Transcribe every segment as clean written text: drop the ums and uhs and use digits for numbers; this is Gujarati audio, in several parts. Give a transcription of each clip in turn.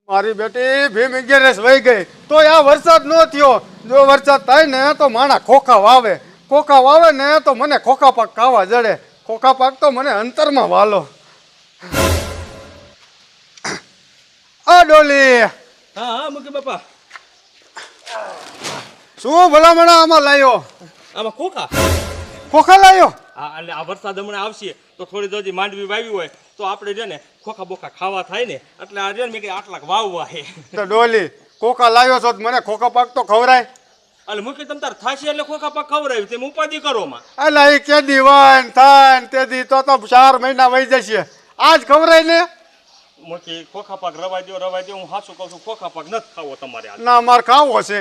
મારી બેટી ભીમ 11 વહી ગઈ તો આ વરસાદ ન થયો. જો વરસાદ થાય ને તો માણા ખોખા વાવે ને તો મને ખોખા પાક ખાવા જડે. ખોખા પાક તો મને અંતરમાં વાલો. આ ડોલી હા હા મુકે બાપા. શું ભલામણા આમાં લાયો? આમાં ખોખા લાયો? હા એટલે આ વરસાદ હમણાં આવશે તો થોડી જલ્દી માંડવી વાવી હોય તો આપણે છે ને ખોખા બોખા ખાવા થાય ને એટલે આ છે ને મેં કઈ આટલાક વાવવા હે. તો ડોલી ખોખા લાવ્યો છો તો મને ખોખા પાક તો ખવરાય. એટલે મૂકી તમ તાર થાશે એટલે ખોખા પાક ખવડાવી તેમ ઉપાધિ કરો માં. એટલે એ કેદી વાન થાય ને તેથી તો 4 મહિના વહી જશે. આજ ખવરાય ને મૂકી ખોખા પાક રવા દો હું હાસું કહું છું ખોખા પાક નથી ખાવો તમારે. ના મારે ખાવો છે.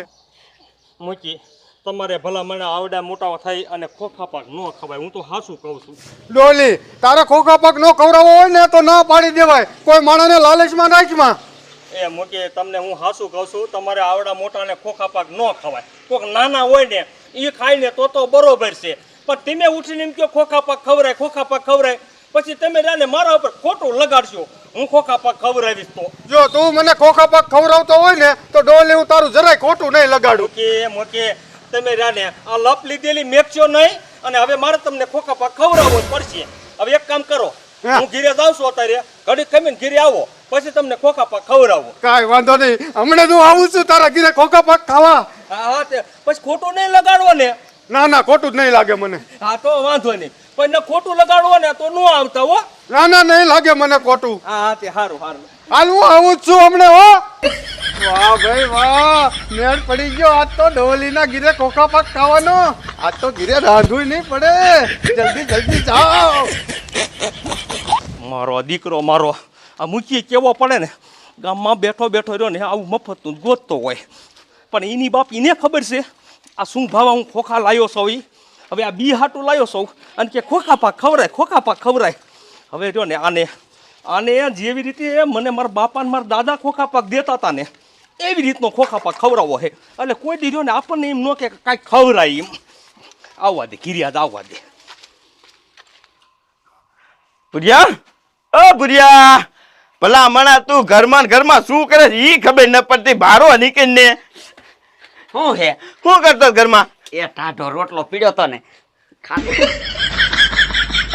મૂકી તમારે ભલા મને આવડા મોટા થાય અને ખોખા પાક ન ખવાય હું તો હાસું કહું છું. ડોલી તારે ખોખા પાક નો ખવડાવવો હોય ને તો ના પાડી દેવાય. કોઈ માણસને લાલચમાં નાખમાં. એ મૂકી તમને હું હાસું કહું છું તમારે આવડા મોટાને ખોખા પાક ન ખવાય. કોક નાના હોય ને એ ખાય ને તો બરોબર છે પણ તમે ઉઠીને એમ કહો ખોખા પાક ખવડાય પછી તમે રાને મારા ઉપર ખોટું લગાડશો. હું ખોખા પાક ખવડાવીશ તો જો તું મને ખોખા પાક ખવડાવતો હોય ને તો ડોલી હું તારું જરાય ખોટું નહીં લગાડું. કે મોકે તમે રાને આ લપ લીધેલી મેકશો નહીં અને હવે મારે તમને ખોખા પાક ખવડાવવો જ પડશે. હવે એક કામ કરો હું ઘીરે જાઉં છું અત્યારે ઘડી ખમીને ઘીરે આવો પછી તમને ખોખા પાક ખવડાવો. કાંઈ વાંધો નહીં હમણાં હું આવું છું તારા ઘીરે ખોખા પાક ખાવા. હા તે પછી ખોટું નહીં લગાડવો ને. ના ખોટું જ નહીં લાગે મને. હા તો વાંધો નહીં પણ ખોટું લગાડવો ને તો ન આવતા હો. ના નહીં લાગે મને ખોટું. હા તે સારું હાલ હું આવું જ છું હમણાં હો. વાહ ભાઈ વાહ મેળ પડી ગયો. આજ તો ડોલીના ઘીરે ખોખા પાક ખાવાનો. આજ તો ઘીરે રાંધવું નહીં પડે. જલ્દી જાઓ. મારો દીકરો મારો આ મૂકી કેવો પડે ને ગામમાં બેઠો રહ્યો ને આવું મફતનું ગોતતો હોય પણ એની બાપ એને ખબર છે આ શું ભાવ હું ખોખા લાવ્યો છું. હવે આ બી હાટું લાવ્યો છું અને કે ખોખા પાક ખવરાય. હવે જો ને આને જેવી રીતે મને મારા બાપા ને મારા દાદા ખોખા પાક દેતા હતા ને એવી રીતનો ખોખા પાક ખવડાવવો છે. એટલે કોઈ દી ને આપણને એમ ન કે કાંઈક ખવરાય એમ. આવવા દે કિરિયાદ આવવા દે. ભુરિયા ભલા મણા તું ઘરમાં શું કરે છે ઈ ખબર ન પડતી. બારો નીકળીને શું હે શું કરતો ઘરમાં? એ ટાઢો રોટલો પીડ્યો તો ને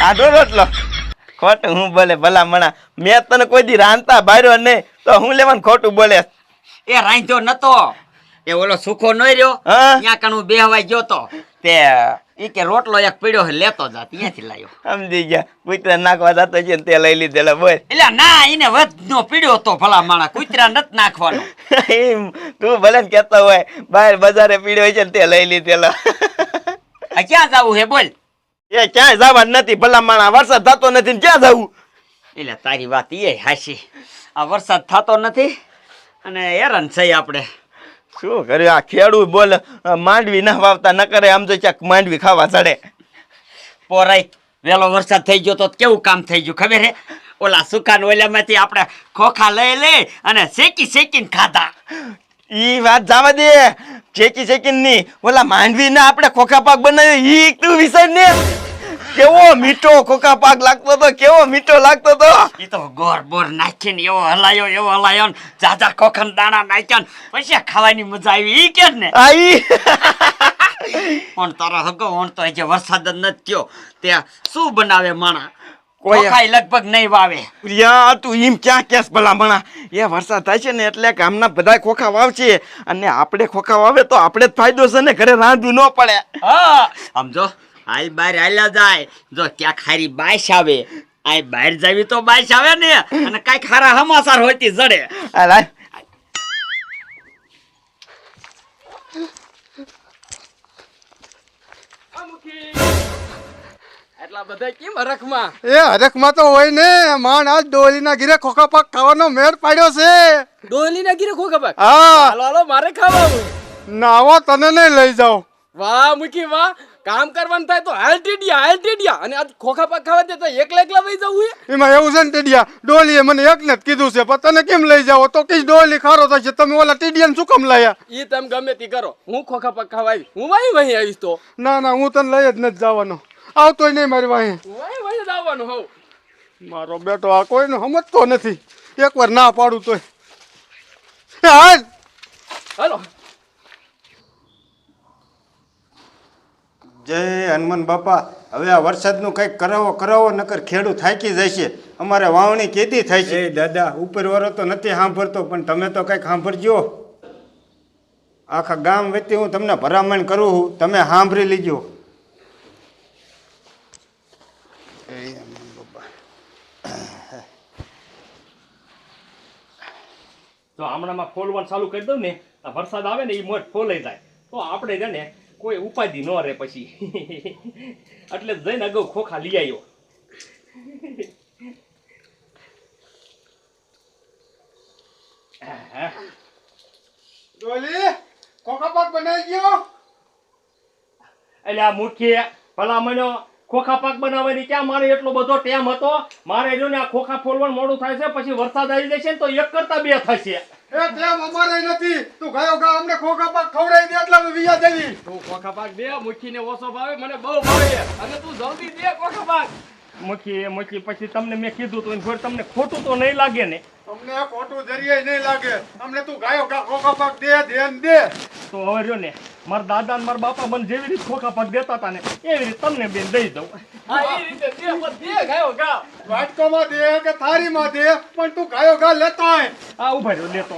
આડો રોટલો ખોટું હું બોલે ભલા મણા. મેં તને કોઈ દી રાંધતા બાર્યો નહીં તો હું લેવાનું ખોટું બોલે. એ રાંધ્યો નતો એ ઓલો સુખો નઈ રહ્યો ત્યાં કણ બેહવાઈ ગયો તો તે ઈ કે રોટલો એક પીડ્યો હે લેતો જા ત્યાંથી લાવ્યો. સમજી ગયા કુતરા નાખવા જતો છે તે લઈ લીધેલા બોલ. એટલે ના એને વધનો પીડ્યો તો ભલા માણા કુતરા નત નાખવાનો. એમ તું ભલે ને કેતો હોય બહાર બજારે પીડ્યો હોય છે ને તે લઈ લીધેલા. આ ક્યાં જાવું હે બોલ? એ ક્યાંય જવાનું નથી ભલા માણા. વરસાદ થતો નથી ને ક્યાં જવું? એટલે તારી વાત એ હાશી. આ વરસાદ થતો નથી અને હેરાન છે આપણે. શું કર્યું આ ખેડૂત બોલ માંડવી ના વાવતા ન કરે આમ તો ક્યાંક માંડવી ખાવા ચડે. પોરાય વેલો વરસાદ થઈ ગયો તો કેવું કામ થઈ ગયું ખબર હે? ઓલા સુકાન ઓલામાંથી આપણે ખોખા લઈ અને શેકીને ખાધા. ઈ વાત જવા દે. શેકી ની ઓલા માંડવી ના આપણે ખોખા પાક બનાવ્યો ઈ તું વિસર ને. કેવો મીઠો ખોખા પાક લાગતો તો કેવો મીઠો લાગતો તો. ઈ તો ગોર બોર નાખીને એવો હલાયો ને જાજા ખોખા દાણા નાખ્યા પછી ખાવાની મજા આવી ઈ કે ને. આઈ પણ તારા હગો ઓણ તો જે વરસાદ જ નથી થયો તે શું બનાવે માણા? કોઈ ખોખાઈ લગભગ નહીં વાવે. યા તું એમ ક્યાં કેસ ભલા મણા. એ વરસાદ થાય છે ને એટલે ગામના બધા ખોખા વાવશે અને આપણે ખોખા વાવે તો આપણે જ ફાયદો છે ને ઘરે રાંધવું ન પડે. હા સમજો હાલ બહાર હાલ્યા જાય જો ક્યાં ખારી બાઈશ આવે આ બહાર જાવી તો બાઈશ આવે ને અને કઈ ખારા સમાચાર હોતી જડે. હાલ એટલા બધા કેમ હરખમાં? એ હરખમાં તો હોય ને. માણ આજ ડોલીના ઘીરે ખોખા પાક ખાવાનો મેળ પાડ્યો છે. ડોલીના ગીરે ખોખા પાક? હા હાલો મારે ખાવા. નાવા તને નહીં લઈ જાઉં. વાહ મુકી વાહ. કામ કરવાનું થાય તો હાલ ટીડિયા અને આ ખોખા પાક ખાવા દે તો એકલા વહી જવું. એમાં એવું છે ને ટીડિયા ડોલીએ મને એકને જ કીધું છે પણ તને કેમ લઈ જાઓ તો કઈ ડોલી ખારો થશે. તમે ઓલા ટીડિયાને શું કામ લાયા? ઈ તમે ગમે તે કરો હું ખોખા પાક ખાવા આવી હું વહી આવીશ તો. ના હું તને લઈ જ નથી જવાનો. આવતોય નહીં મારી વાહે. વહી જવાનું હોવ. મારો બેટો આ કોઈનું સમજતો નથી. એકવાર ના પાડું તોય હાલ હાલો. જય હનુમાન બાપા હવે આ વરસાદનું કંઈક કરાવો નકર ખેડૂત થાકી જશે અમારે વાવણી કેદી થાય છે દાદા ઉપરવાળો તો નથી સાંભળતો પણ તમે તો કંઈક સાંભળજો આખા ગામ વચ્ચે હું તમને ભલામણ કરું છું તમે સાંભળી લીજો જો હમણાંમાં ફોલવાનું ચાલુ કરી દઉં ને આ વરસાદ આવે ને એ મોટ ફોલાઈ જાય તો આપણે છે ને કોઈ ઉપાધિ ન રહે પછી એટલે જઈને અગાઉ ખોખા લઈ આવ્યો. ડોલી ખોખા પાક બનાવી ગયો એટલે આ મુખ્ય ભલામણો ખોખા પાક બનાવવાની ક્યાં મારે એટલો બધો ટેમ હતો મારે જો ને આ ખોખા ફોલવાનું મોડું થાય છે પછી વરસાદ આવી જશે ને તો એક કરતા બે થશે. એ તેમ અમારે નથી તું ગયો ગા અમને ખોખા પાક ખવડાવી દે એટલે અમે વિયા દેવી તું ખોખા પાક દે મુખીને ઓછો ભાવે મને બહુ ભાવે અને તું જલ્દી દે ખોખા પાક. મુખી પછી તમને મેં કીધું તો તમને ખોટું તો નહીં લાગે ને? અમને ખોટું જરીએ નહીં લાગે અમને તું ગયો ગા ખોખા પાક દે ધ્યાન દે તો હવે જો ને મારા દાદા ને મારા બાપા મને જેવી રીતે ખોખા પાક દેતા હતા ને એવી રીતે તમને બેન દઈ દઉં. હા એ રીતે દે ગયો ગા વાટકોમાં દે કે થાળીમાં દે પણ તું ગયો ગા લેતો આય આ ઉભા રહ્યો લેતો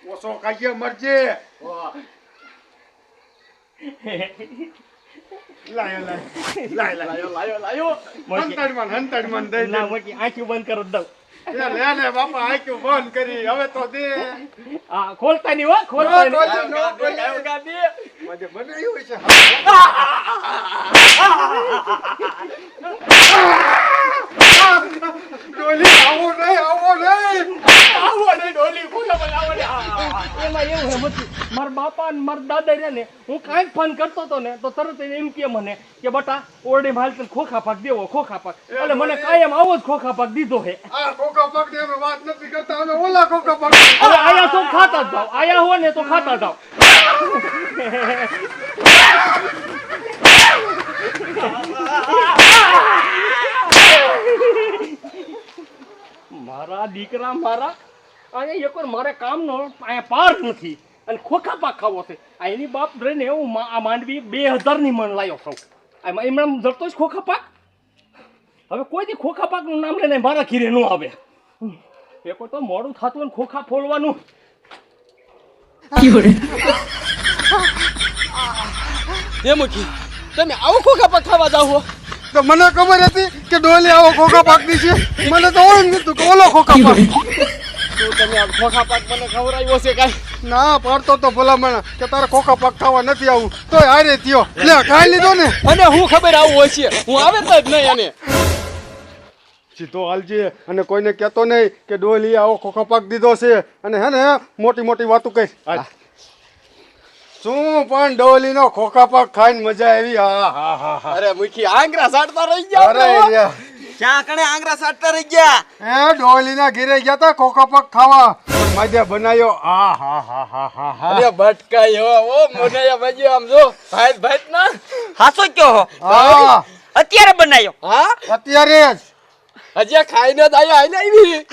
ઓછો કાઢીએ મરજે લાયો હંતડમાં દઈ દે આંખી બંધ કરો દઉં. એ લે ને બાપા આંખ્યું બંધ કરી હવે તો દે આ ખોલતા નહીં હો ખોલતા નહીં. મજે બનાવ્યું છે ડોલી આવો નહીં ડોલી ખોટા બનાવો ને. એમાં એવું હે મત મારા બાપા અને મારા દાદા રહ્યા ને હું કાંઈક ફોન કરતો હતો ને તો તરત જ એમ કે મને કે બટા ઓરડે હાલ તને ખોખા પાક દેવો ખોખા પાક એટલે મને કાયમ આવો જ ખોખા પાક દીધો હે. આ ખોખા પાક ની અમે વાત નથી કરતા અમે ઓલા ખોખા પાક હવે આયા તો ખાતા જ જાઓ આયા હો ને તો ખાતા જાઓ. મારા દીકરા મારા અહીંયા એક વાર મારે કામનો અહીંયા પાર નથી અને ખોખા પાક ખાવો છે આ એની બાપ રહીને હું આ માંડવી 2000 મણ લાવ્યો છું આમાં એમણે જડતો જ ખોખા પાક. હવે કોઈ દી ખોખા પાકનું નામ લઈને મારા ઘીરે ન આવે. એક વાર તો મોડું થતું હોય ને ખોખા ફોલવાનું. તમે આવું ખોખા પાક ખાવા જાવ તો મને ખબર હતી કે ડોલી આવો ખોખા પાક ની છે મને તો ઓળખ નતું કે ઓલો ખોખા પાક તમે આ ખોખા પાક મને ખવડાવ્યો છે કાંઈ? ના પાડતો તો ભલામણ કે તારે ખોખા પાક ખાવા નથી આવું તોય હારે થયો લે ખાઈ લીધો ને મને હું ખબર આવું હોય છે હું આવે તો જ નહીં એને સીધો હાલજે અને કોઈને કહેતો નહીં કે ડોલી આવો ખોખા પાક દીધો છે અને હે ને મોટી મોટી વાતો કઈ શું પણ ડોલી નો ખોખા પાક ખાઈને મજા આવી હા હા હા હા અરે મુખી આંગરા સાટતા રહી ગયા અરે યાર ક્યાં કણે આંગરા સાટતા રહી ગયા એ ડોલી ના ઘીરે ગયા તા ખોખા પાક ખાવા મજા બનાવ્યો આ હા હા હા હા હા અરે ભટકાઈ હો ઓ મોઢાયા બાજુ આમ જો ભાઈ ભાઈ ના હાસો કયો હો હા અત્યારે બનાવ્યો હા અત્યારે જ હજી ખાઈને જ આયા આઈને આવી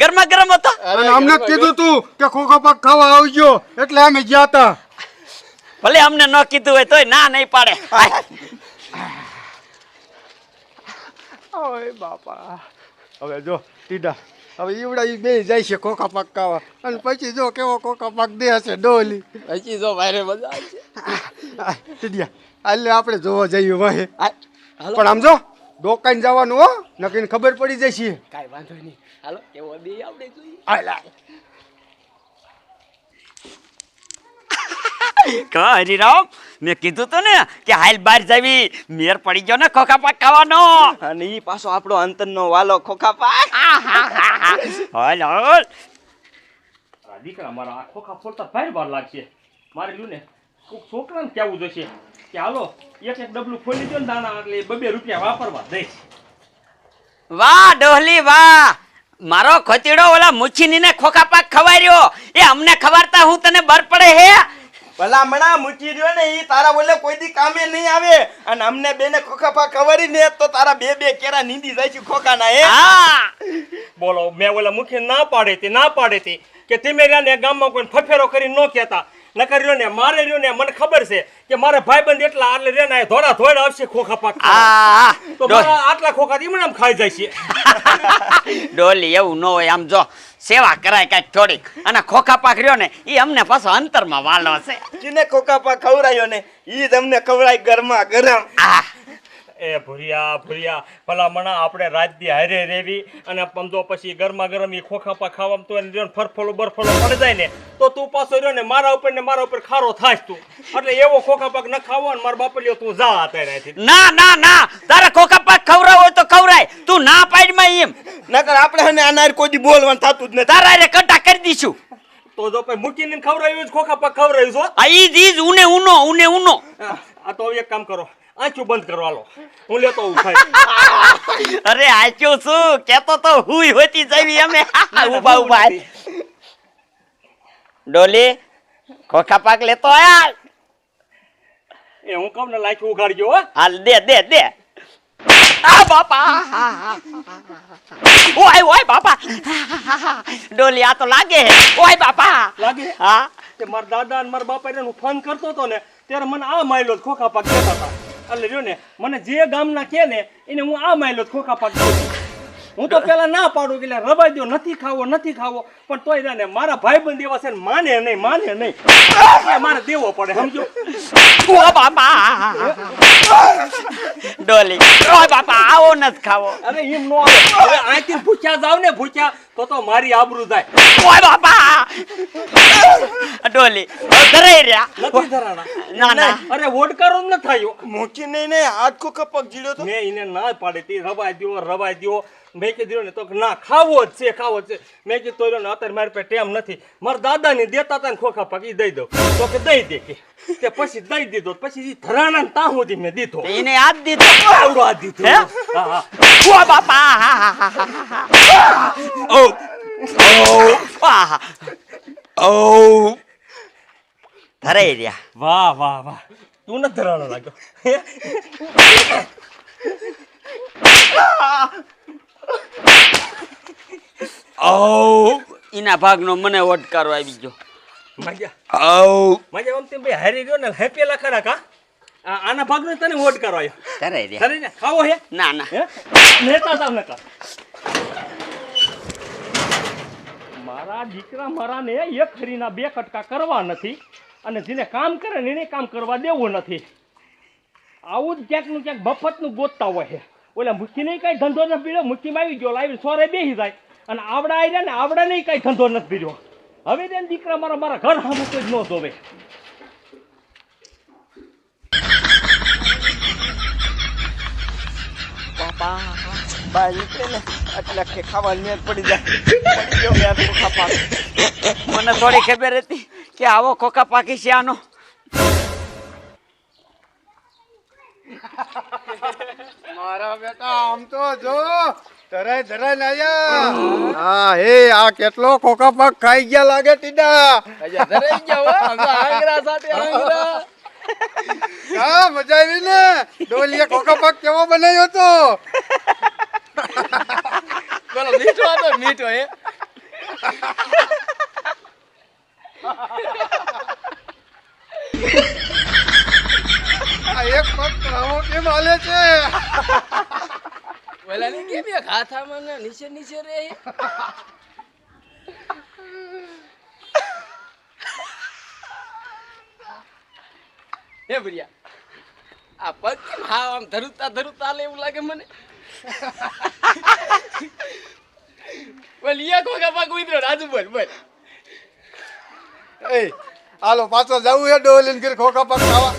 ગરમા ગરમ હતા અને અમને કીધું તું કે ખોખા પાક ખાવા આવજો એટલે અમે ગયા તા ભલે અમને ન કીધું હોય તોય ના નહીં પાડે ઓય બાપા હવે જો ટીડા હવે ઈવડા ઈ બે જાય છે ખોખા પાક ખાવા અને પછી જો કેવો ખોખા પાક દે છે ડોલી હજી જો ભાઈ મજા આવશે ટીડિયા આલે આપણે જોવા જઈએ વાહે પણ આમ જો ડોકાઈને જવાનું હો નકીને ખબર પડી જશે કાઈ વાંધો નહીં હાલો કેવો દે આપણે જોઈએ આલા હરીરામ મેં કીધું તું ને કે હાલ બહાર જાવી મેર પડી ગયો ને ખોખા પાક ખાવાનો અને ઈ પાછો આપણો અંતરનો વાલો ખોખા પાક હાલ હાલ દીકરા મારા આ ખોખા ફોડતા ભાઈ વાર લાગશે મારે લ્યું ને કોઈક છોકરાને કહેવું જોઈશે કે હાલો એક ડબલું ખોલી દો ને દાણા એટલે 2 રૂપિયા વાપરવા દઈશ. વાહ ડોહલી વાહ મારો ખોતીડો ઓલા મુછીની ને ખોખા પાક ખવાર્યો એ અમને ખવારતા હું તને બર પડે હે ભલામણા મૂકી રહ્યો ને ઈ તારા બોલે કોઈ દી કામે નહીં આવે અને અમને બેને ખોખાપા ખવરી ને તો તારા બે કેરા નીંદી જાય છે ખોખાના હે હા બોલો મેં ઓલા મુખી ના પાડી હતી કે તમે રહ્યા ને ગામમાં કોઈ ફફેરો કરી ન કહેતા નકર રહ્યો ને મારે રહ્યો ને મને ખબર છે કે મારે ભાઈબંધ એટલા આટલે રે ને ધોળા ધોળ આવશે ખોખા પાક આ તો મારા આટલા ખોખા ઈમણે આમ ખાઈ જાય છે ડોલી એવું ન હોય આમ જો સેવા કરાય કાંઈક થોડીક અને ખોખા પાક રહ્યો ને એ અમને પાછો અંતરમાં વાલો છે જીને ખોખાપા ખવરાયો ને ઈ જ અમને ખવરાય ગરમા ગરમ આ એ ભૂરિયા ભલા મણા આપણે રાજદી હારે રેવી અને પંદો પછી ગરમા ગરમ ઈ ખોખા પાક ખાવામાં તો એને ફરફોલો બરફોલો પડી જાય ને તો તું પાછો રહ્યો ને મારા ઉપર ખારો થાશ તું એટલે એવો ખોખા પાક ન ખાવો ને મારા બાપલીઓ તું જા અત્યારે ના તારે ખોખા પાક ખવરાવ હોય તો ખવરાય તું ના પાડમાં એમ નકર આપણે હને આનાર કોઈ દી બોલવાનું થાતું જ નથી તારા રે કટા કરી દીશું તો જો પછી મૂકીને ખવડાવ્યું જ ખોખા પાક ખવડાવ્યું છો આ ઈજ ઉને ઉનો આ તો એક કામ કરો આંચું બંધ કરો હાલો હું લેતો હું ખાઈ અરે આચ્યો શું કેતો તો હુઈ હોતી જવી અમે ઉભા ડોલી ખોખા પાક લેતો આયા એ હું કહું ને લાખી ઉઘાડજો હો હાલ દે આ બાપા ઓય બાપા ડોલી આ તો લાગે ઓય બાપા લાગે હા તે મારા દાદા અને મારા બાપા હું ફોન કરતો હતો ને ત્યારે મને આ માયલો ખોખા પાક કહેતા હતા એટલે જો ને મને જે ગામના કે ને એને હું આ માયલો ખોખા પાક દઉં છું હું તો પેલા ના પાડું કે રબાઈ દો નથી ખાવો પણ તોય ને મારા ભાઈબંધ એવા છે ને માને નહીં એટલે મારે દેવો પડે સમજો ઓ બાપા ડોલી ઓય બાપા આવો નત ખાવો અરે એમ નો આવે હવે અહીંથી ભૂખ્યા જાવ ને તો મારી આબરૂ જાય ઓય બાપા ડોલી ધરાઈ રહ્યા નથી ધરાણા ના અરે વોડકારો ન થયો મૂકી નહીં ને હાથ ખોખાપા જીડ્યો તો મેં એને ના પાડી તી રવાય દ્યો મેં કીધું ને તો ના ખાવો જ છે મેં કીધું ને અત્યારે મારી પાસે ટેમ નથી મારા દાદાને દેતા હતા ને ખોખા પાક ઈ દઈ દો તો કે દઈ દે કે પછી દઈ દીધો પછી ધરાણા તાહ સુધી મેં દીધો એને હાથ દીધો આવડો હાથ દીધો હા ઓ બાપા ઓ ધરાઈ રહ્યા વાહ તું નથી ધરાણો લાગ્યો એના ભાગનો મને ઓડકારો આવી ગયો મજા આમ તેમ ભાઈ હારી ગયો ને હે પેલા ખરા કા આના ભાગનો તને ઓડકારો આવ્યો ધરાઈ રહ્યા ખરી ને ખાવો હે ના નેતા સાવ નકા મારા દીકરા મારાને એક ખરીના બે કટકા કરવા નથી અને જેને કામ કરે ને એને કામ કરવા દેવું નથી આવું જ ક્યાંકનું ક્યાંક મફતનું ગોતતા હોય છે ઓલા મુઠ્ઠીને કઈ ધંધો નથી પીડ્યો મુઠ્ઠીમાં આવી ગયો લાવી સોરે બેસી જાય અને આવડા આવી જાય ને આવડા નહીં કઈ ધંધો નથી પીડ્યો હવે તેને દીકરા મારા ઘર સામે કોઈ જ ન જોવે બાપા બાઈ નીકળે ને એટલે કે ખાવાની મેળ પડી જાય મને થોડી ખબર હતી કે આવો ખોખા પાકી છે આનો મારા બેટા આમ તો જો ધરાઈ આયા હા હે આ કેટલો ખોખા પાક ખાઈ ગયા લાગે ટીડા ધરાઈ ગયા આંગરા સાથે આંગરા હા મજા આવી ને ડોલીએ ખોખા પાક કેવો બનાવ્યો તો બોલો મીઠો હે આ એક પગ આવો કેમ હાલે છે વેલા ને કેમ એક હાથામાં ને નીચે રે હે ભરિયા આ પગ કેમ હા આમ ધરુતા હાલે એવું લાગે મને બોલ યા કોકા પગ ઉતરો રાજુ બોલ એ હાલો પાછો જવું હે ડોલીને ઘરે ખોખા પાક ખાવા